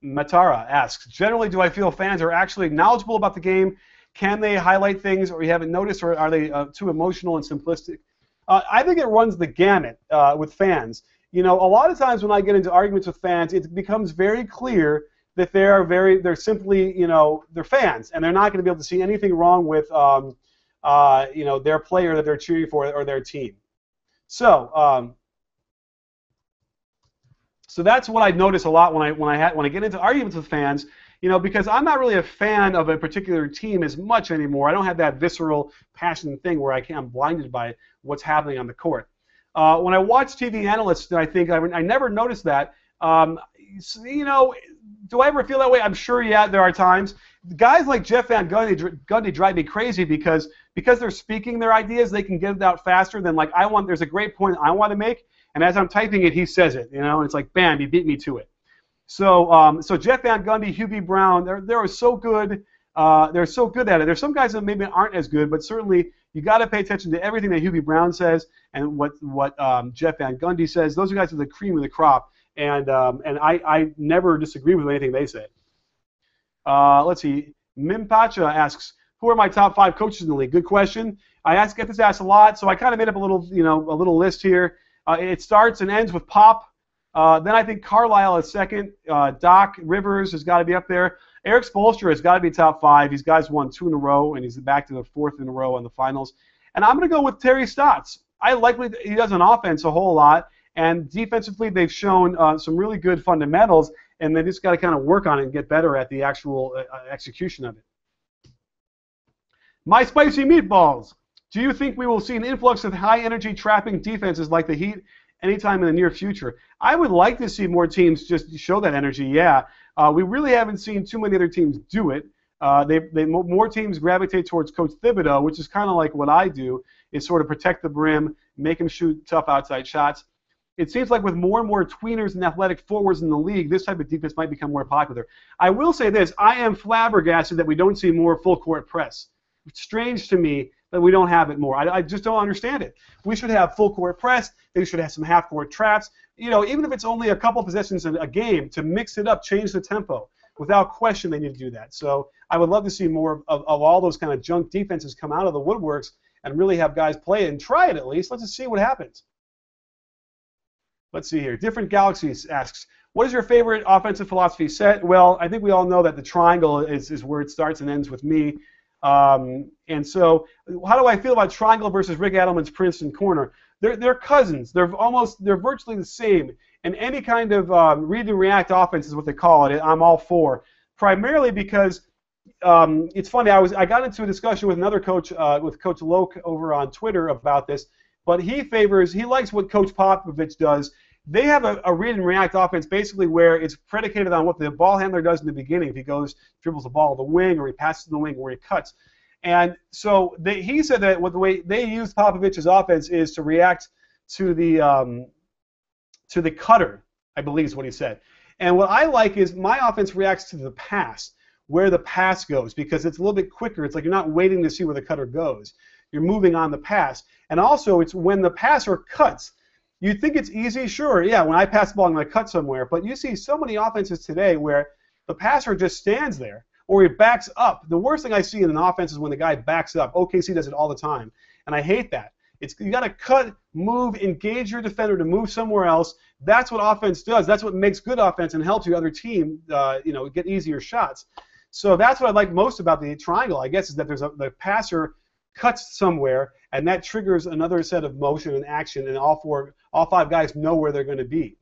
Matara asks, generally, do I feel fans are actually knowledgeable about the game? Can they highlight things, or you haven't noticed, or are they too emotional and simplistic? I think it runs the gamut with fans. You know, a lot of times when I get into arguments with fans, it becomes very clear that they're simply, you know, they're fans, and they're not going to be able to see anything wrong with, you know, their player that they're cheering for or their team. So, so that's what I notice a lot when I get into arguments with fans, you know, because I'm not really a fan of a particular team as much anymore. I don't have that visceral, passionate thing where I'm blinded by what's happening on the court. When I watch TV analysts, I think I never noticed that. You know, do I ever feel that way? I'm sure, yeah, there are times. Guys like Jeff Van Gundy drive me crazy because they're speaking their ideas, they can get it out faster than, like, there's a great point I want to make, and as I'm typing it, he says it, you know, and it's like, bam, he beat me to it. So, so Jeff Van Gundy, Hubie Brown, they're so good. They're so good at it. There's some guys that maybe aren't as good, but certainly you got to pay attention to everything that Hubie Brown says and what Jeff Van Gundy says. Those guys are the cream of the crop, and I never disagree with anything they say. Let's see. Mimpacha asks, who are my top 5 coaches in the league? Good question. I get this asked a lot, so I kind of made up a little list here. It starts and ends with Pop. Then I think Carlisle is second. Doc Rivers has got to be up there. Eric Spoelstra has got to be top 5. These guys won 2 in a row, and he's back to the 4th in a row in the finals. And I'm going to go with Terry Stotts. I like what he does on offense a whole lot, and defensively they've shown some really good fundamentals, and they just got to kind of work on it and get better at the actual execution of it. My spicy meatballs. Do you think we will see an influx of high-energy trapping defenses like the Heat anytime in the near future? I would like to see more teams just show that energy, yeah. We really haven't seen too many other teams do it. More teams gravitate towards Coach Thibodeau, which is kind of like what I do, is sort of protect the brim, make him shoot tough outside shots. It seems like with more and more tweeners and athletic forwards in the league, this type of defense might become more popular. I will say this, I am flabbergasted that we don't see more full-court press. It's strange to me that we don't have it more. I just don't understand it. We should have full-court press. They should have some half-court traps. You know, even if it's only a couple possessions in a game, to mix it up, change the tempo. Without question, they need to do that. So I would love to see more of all those kind of junk defenses come out of the woodworks and really have guys play it and try it at least. Let's just see what happens. Let's see here. Different Galaxies asks, what is your favorite offensive philosophy set? Well, I think we all know that the triangle is where it starts and ends with me. And so how do I feel about triangle versus Rick Adelman's Princeton corner? They're cousins. They're virtually the same. And any kind of read and react offense is what they call it. I'm all for. Primarily because it's funny. I got into a discussion with another coach, with Coach Loke over on Twitter about this. But he likes what Coach Popovich does. They have a read and react offense basically where it's predicated on what the ball handler does in the beginning. If he dribbles the ball to the wing, or he passes to the wing, or he cuts. And so he said that the way they use Popovich's offense is to react to the cutter, I believe is what he said. And what I like is my offense reacts to the pass. where the pass goes because it's a little bit quicker. It's like you're not waiting to see where the cutter goes. You're moving on the pass. And also, it's when the passer cuts. You think it's easy? Sure, yeah, when I pass the ball, I'm going to cut somewhere. But you see so many offenses today where the passer just stands there or he backs up. The worst thing I see in an offense is when the guy backs up. OKC does it all the time, and I hate that. You got to cut, move, engage your defender to move somewhere else. That's what offense does. That's what makes good offense and helps your other team, get easier shots. So that's what I like most about the triangle, I guess, is that the passer cuts somewhere, and that triggers another set of motion and action, and all five guys know where they're going to be.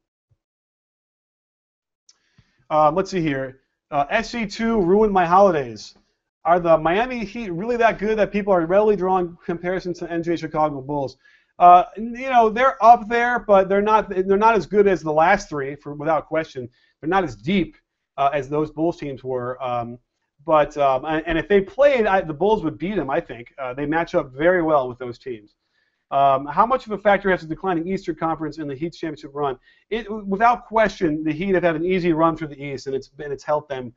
Let's see here. SC2 ruined my holidays. Are the Miami Heat really that good that people are readily drawing comparisons to NJ Chicago Bulls? They're up there, but they're not as good as the last three, without question. They're not as deep as those Bulls teams were. And if they played, the Bulls would beat them, I think. They match up very well with those teams. How much of a factor has the declining Eastern Conference in the Heat's championship run? Without question, the Heat have had an easy run through the East, and it's helped them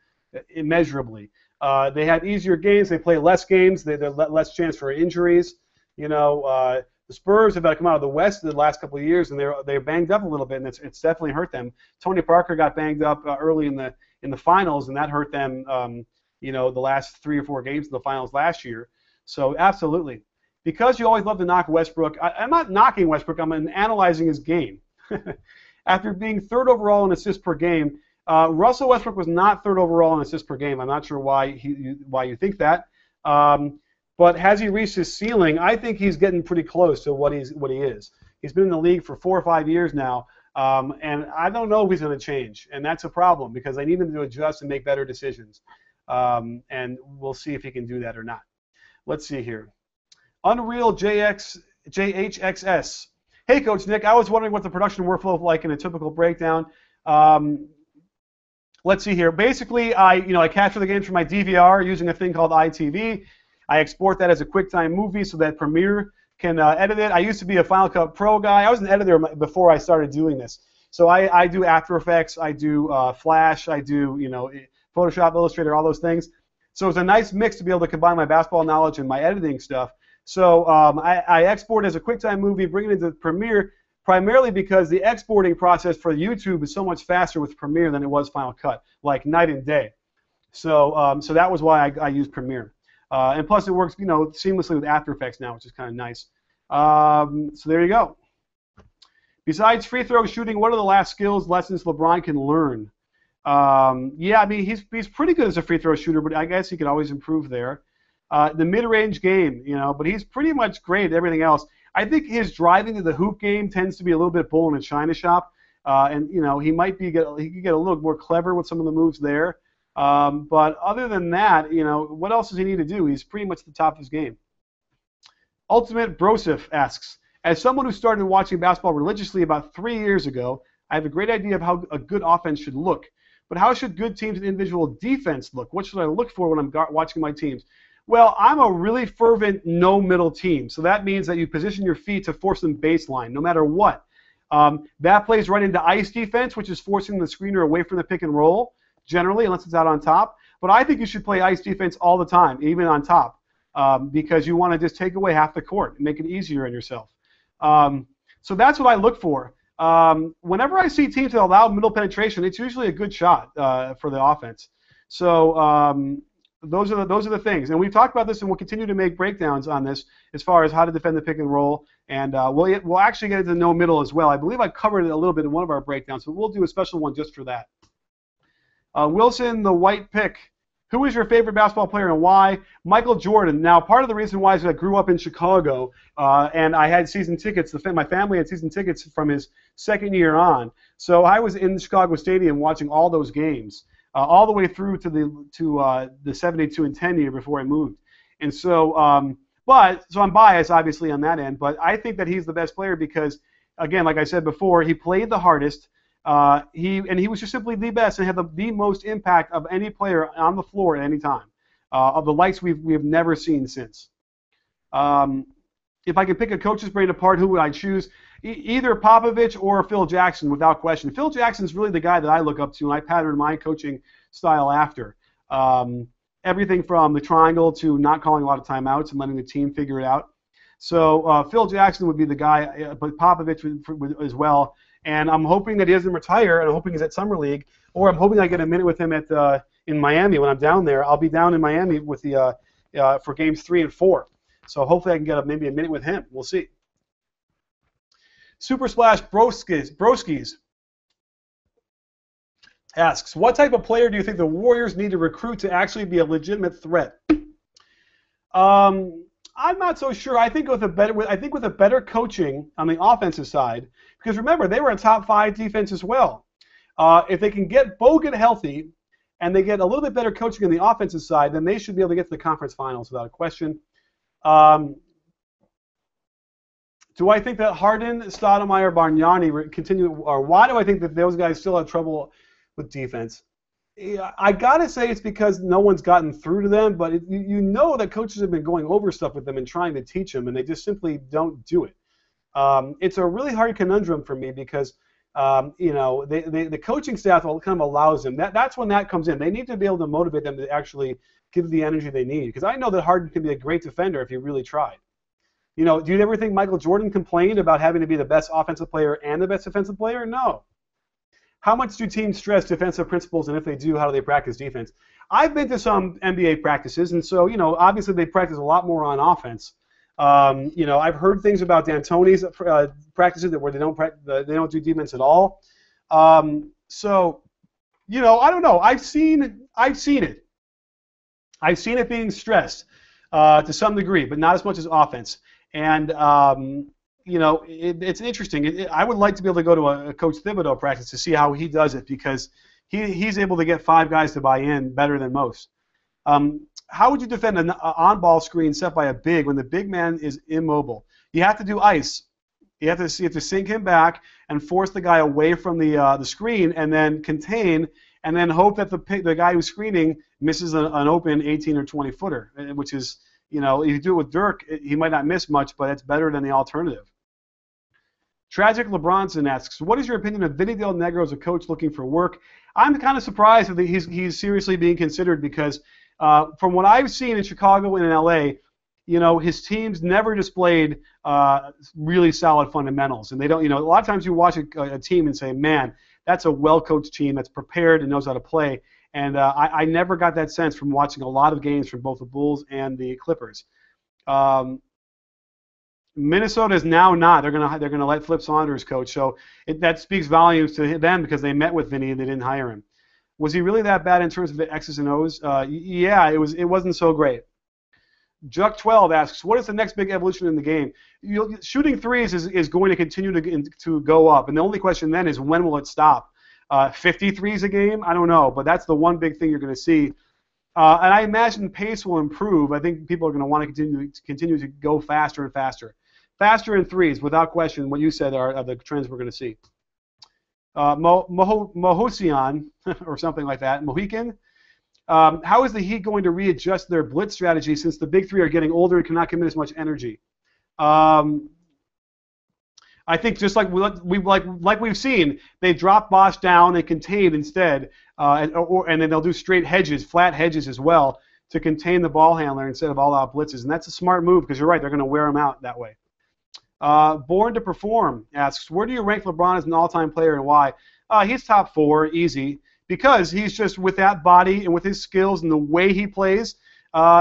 immeasurably. They had easier games. They play less games. They have less chance for injuries. The Spurs have come out of the West the last couple of years, and they're banged up a little bit, and it's definitely hurt them. Tony Parker got banged up early in the finals, and that hurt them. The last 3 or 4 games of the finals last year. So absolutely, because you always love to knock Westbrook. I'm not knocking Westbrook. I'm analyzing his game. After being 3rd overall in assists per game. Russell Westbrook was not 3rd overall in assists per game. I'm not sure why you think that. But has he reached his ceiling? I think he's getting pretty close to what he is. He's been in the league for 4 or 5 years now, and I don't know if he's going to change. And that's a problem because I need him to adjust and make better decisions. And we'll see if he can do that or not. Let's see here. Unreal JHXS. Hey, Coach Nick, I was wondering what the production workflow is like in a typical breakdown. Let's see here. Basically, I capture the games from my DVR using a thing called ITV. I export that as a QuickTime movie so that Premiere can edit it. I used to be a Final Cut Pro guy. I was an editor before I started doing this. So I do After Effects. I do Flash. I do Photoshop, Illustrator, all those things. So it's a nice mix to be able to combine my basketball knowledge and my editing stuff. So I export as a QuickTime movie, bring it into Premiere. Primarily because the exporting process for YouTube is so much faster with Premiere than it was Final Cut, like night and day. So that was why I use Premiere. And plus it works, seamlessly with After Effects now, which is kind of nice. So there you go. Besides free throw shooting, what are the last skills, lessons LeBron can learn? Yeah, I mean, he's pretty good as a free throw shooter, but I guess he could always improve there. The mid-range game, but he's pretty much great at everything else. I think his driving to the hoop game tends to be a little bit bull in a china shop, and he might he could get a little more clever with some of the moves there. But other than that, what else does he need to do? He's pretty much at the top of his game. Ultimate Brosif asks, as someone who started watching basketball religiously about 3 years ago, I have a great idea of how a good offense should look. But how should good teams and individual defense look? What should I look for when I'm watching my teams? Well, I'm a really fervent no-middle team, so that means that you position your feet to force them baseline, no matter what. That plays right into ice defense, which is forcing the screener away from the pick and roll, generally, unless it's out on top. But I think you should play ice defense all the time, even on top, because you want to just take away half the court and make it easier on yourself. So that's what I look for. Whenever I see teams that allow middle penetration, it's usually a good shot for the offense. So those are the things, and we've talked about this, and we'll continue to make breakdowns on this as far as how to defend the pick and roll, and we'll actually get into no middle as well. I believe I covered it a little bit in one of our breakdowns, but we'll do a special one just for that. Wilson, the white pick. Who is your favorite basketball player and why? Michael Jordan. Now, part of the reason why is I grew up in Chicago, and I had season tickets. My family had season tickets from his second year on, so I was in the Chicago Stadium watching all those games. All the way through to the 72 and 10 year before I moved, and so so I'm biased obviously on that end, but I think that he's the best player because, again, like I said before, he played the hardest, he was just simply the best and had the most impact of any player on the floor at any time, of the likes we've never seen since. If I could pick a coach's brain apart, who would I choose? Either Popovich or Phil Jackson, without question. Phil Jackson's really the guy that I look up to, and I pattern my coaching style after. Everything from the triangle to not calling a lot of timeouts and letting the team figure it out. So Phil Jackson would be the guy, but Popovich as well. And I'm hoping that he doesn't retire, and I'm hoping he's at Summer League, or I'm hoping I get a minute with him at in Miami when I'm down there. I'll be down in Miami with the for games 3 and 4. So hopefully I can get maybe a minute with him. We'll see. Super Splash Broskis asks, what type of player do you think the Warriors need to recruit to actually be a legitimate threat? I'm not so sure. I think with a better coaching on the offensive side, because remember they were a top 5 defense as well. If they can get Bogut healthy and they get a little bit better coaching on the offensive side, then they should be able to get to the conference finals without a question. Do I think that Harden, Stoudemire, Bargnani continue, or why do I think that those guys still have trouble with defense? I gotta say it's because no one's gotten through to them, but you know that coaches have been going over stuff with them and trying to teach them, and they just simply don't do it. It's a really hard conundrum for me because the coaching staff kind of allows them. That's when that comes in. They need to be able to motivate them to actually give the energy they need. Because I know that Harden can be a great defender if he really tried. Do you ever think Michael Jordan complained about having to be the best offensive player and the best defensive player? No. How much do teams stress defensive principles, and if they do, how do they practice defense? I've been to some NBA practices, and so, obviously they practice a lot more on offense. I've heard things about D'Antoni's practices where they don't do defense at all. So, I don't know. I've seen it. I've seen it being stressed to some degree, but not as much as offense. And it's interesting. I would like to be able to go to a Coach Thibodeau practice to see how he does it because he's able to get 5 guys to buy in better than most. How would you defend an on-ball screen set by a big when the big man is immobile? You have to do ice. You have to sink him back and force the guy away from the screen and then contain and then hope that the guy who's screening misses an open 18 or 20 footer, which is, if you do it with Dirk, he might not miss much, but it's better than the alternative. Tragic LeBronson asks, what is your opinion of Vinny Del Negro as a coach looking for work? I'm kind of surprised that he's seriously being considered because from what I've seen in Chicago and in LA, his teams never displayed really solid fundamentals. And they don't, a lot of times you watch a team and say, man, that's a well-coached team that's prepared and knows how to play. And I never got that sense from watching a lot of games from both the Bulls and the Clippers. Minnesota is now not. They're gonna let Flip Saunders coach. So that speaks volumes to them because they met with Vinny and they didn't hire him. Was he really that bad in terms of the X's and O's? Yeah, it wasn't so great. Juck12 asks, what is the next big evolution in the game? Shooting threes is going to continue to go up, and the only question then is when will it stop? 50 threes a game? I don't know, but that's the one big thing you're going to see. And I imagine pace will improve. I think people are going to want to continue to go faster and faster. Faster in threes, without question. What you said are the trends we're going to see. Mohosian, or something like that, Mohican. How is the Heat going to readjust their blitz strategy since the big three are getting older and cannot commit as much energy? I think just like we've seen, they drop Bosch down and contain instead, and then they'll do straight hedges, flat hedges as well, to contain the ball handler instead of all-out blitzes, and that's a smart move because you're right, they're going to wear them out that way. Born to Perform asks, where do you rank LeBron as an all-time player and why? He's top 4, easy, because he's just with that body and with his skills and the way he plays,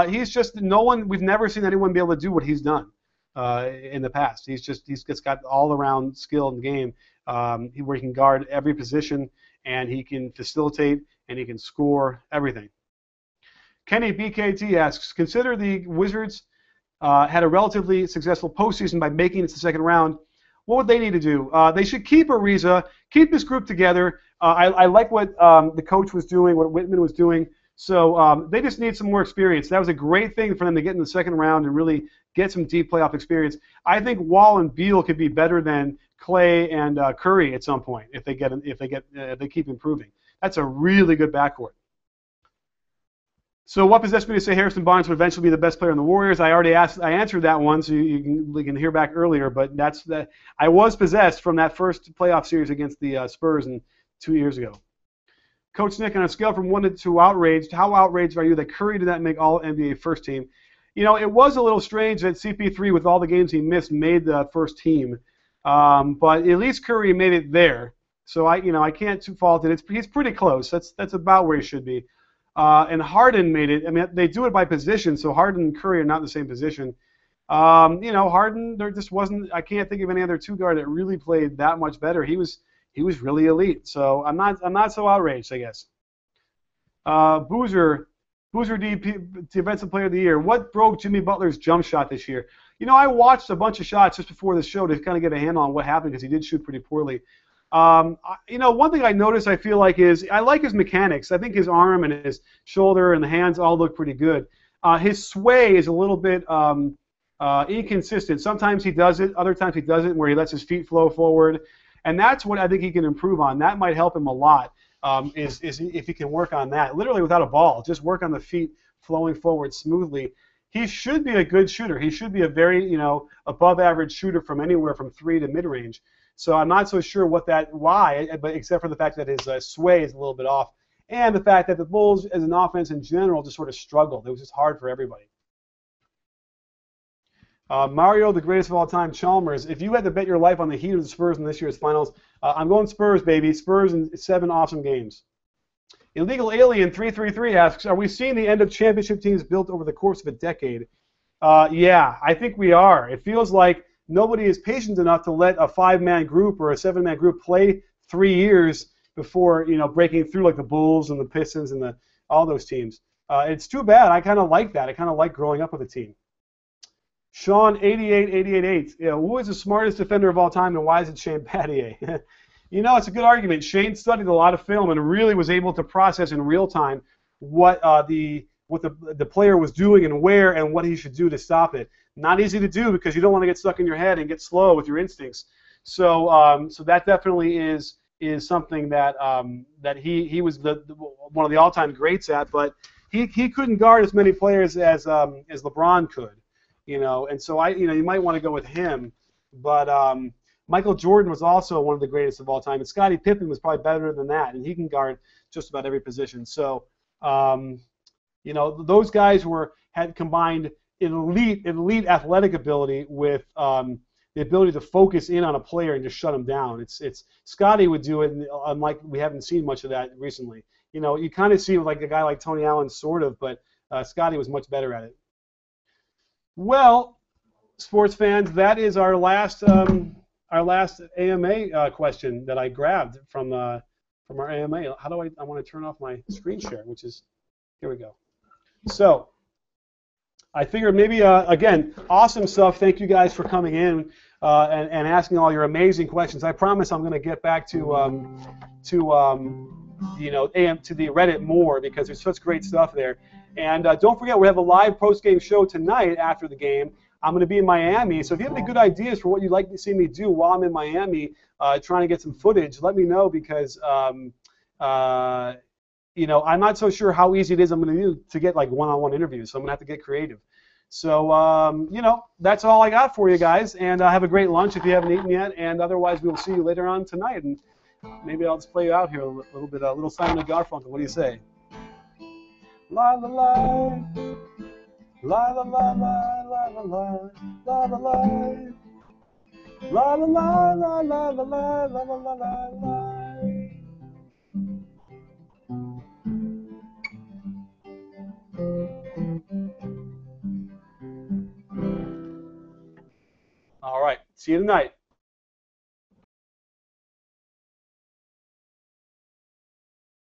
he's just we've never seen anyone be able to do what he's done in the past. He's just got all-around skill in the game where he can guard every position and he can facilitate and he can score everything. Kenny BKT asks, consider the Wizards had a relatively successful postseason by making it to the second round. What would they need to do? They should keep Ariza, keep this group together. I like what the coach was doing, what Whitman was doing. So they just need some more experience. That was a great thing for them to get in the second round and really get some deep playoff experience. I think Wall and Beal could be better than Clay and Curry at some point if they keep improving. That's a really good backcourt. So what possessed me to say Harrison Barnes would eventually be the best player in the Warriors? I answered that one, so you can hear back earlier. But I was possessed from that first playoff series against the Spurs 2 years ago. Coach Nick, on a scale from 1 to 2 outraged, how outraged are you that Curry did not make All-NBA first team? You know, it was a little strange that CP3, with all the games he missed, made the first team. But at least Curry made it there. So I can't fault it. He's pretty close. That's about where he should be. And Harden made it. I mean, they do it by position, so Harden and Curry are not in the same position. Harden, there just wasn't. I can't think of any other two guard that really played that much better. He was really elite. So I'm not so outraged, I guess. Boozer Defensive Player of the Year. What broke Jimmy Butler's jump shot this year? You know, I watched a bunch of shots just before the show to kind of get a handle on what happened because he did shoot pretty poorly. One thing I noticed, I feel like, is I like his mechanics. I think his arm and his shoulder and the hands all look pretty good. His sway is a little bit inconsistent. Sometimes he does it, other times he doesn't, where he lets his feet flow forward. And that's what I think he can improve on. That might help him a lot, is if he can work on that. Literally without a ball, just work on the feet flowing forward smoothly. He should be a good shooter. He should be a very, above average shooter from anywhere from 3 to mid-range. So I'm not so sure why, but except for the fact that his sway is a little bit off, and the fact that the Bulls, as an offense in general, just sort of struggled. It was just hard for everybody. Mario, the greatest of all time, Chalmers. If you had to bet your life on the Heat or the Spurs in this year's finals, I'm going Spurs, baby. Spurs in 7 awesome games. Illegal Alien 333 asks, are we seeing the end of championship teams built over the course of a decade? Yeah, I think we are. It feels like nobody is patient enough to let a 5-man group or a 7-man group play 3 years before breaking through, like the Bulls and the Pistons and all those teams. It's too bad. I kind of like that. I kind of like growing up with a team. Sean 8888. Who is the smartest defender of all time, and why is it Shane Battier? It's a good argument. Shane studied a lot of film and really was able to process in real time what the player was doing and where and what he should do to stop it. Not easy to do because you don't want to get stuck in your head and get slow with your instincts. So that definitely is something that he was one of the all-time greats at. But he couldn't guard as many players as LeBron could, And so you might want to go with him. But Michael Jordan was also one of the greatest of all time, and Scottie Pippen was probably better than that, and he can guard just about every position. So those guys had combined elite athletic ability with the ability to focus in on a player and just shut him down. It's Scottie would do it, unlike we haven't seen much of that recently. You kind of see like a guy like Tony Allen, sort of, but Scottie was much better at it. Well, sports fans, that is our last AMA question that I grabbed from our AMA. How do I want to turn off my screen share, which is, here we go. So I figured maybe, again, awesome stuff. Thank you guys for coming in and asking all your amazing questions. I promise I'm going to get back to the Reddit more because there's such great stuff there. And don't forget, we have a live post-game show tonight after the game. I'm going to be in Miami, so if you have any good ideas for what you'd like to see me do while I'm in Miami trying to get some footage, let me know because I'm not so sure how easy it is I'm going to do to get like one-on-one interviews, so I'm going to have to get creative. So, that's all I got for you guys, and have a great lunch if you haven't eaten yet, and otherwise we'll see you later on tonight, and maybe I'll just play you out here a little bit, a little Simon & Garfunkel. What do you say? La la la. La la la la la la la la la la la la la la la la la la la la. All right, see you tonight.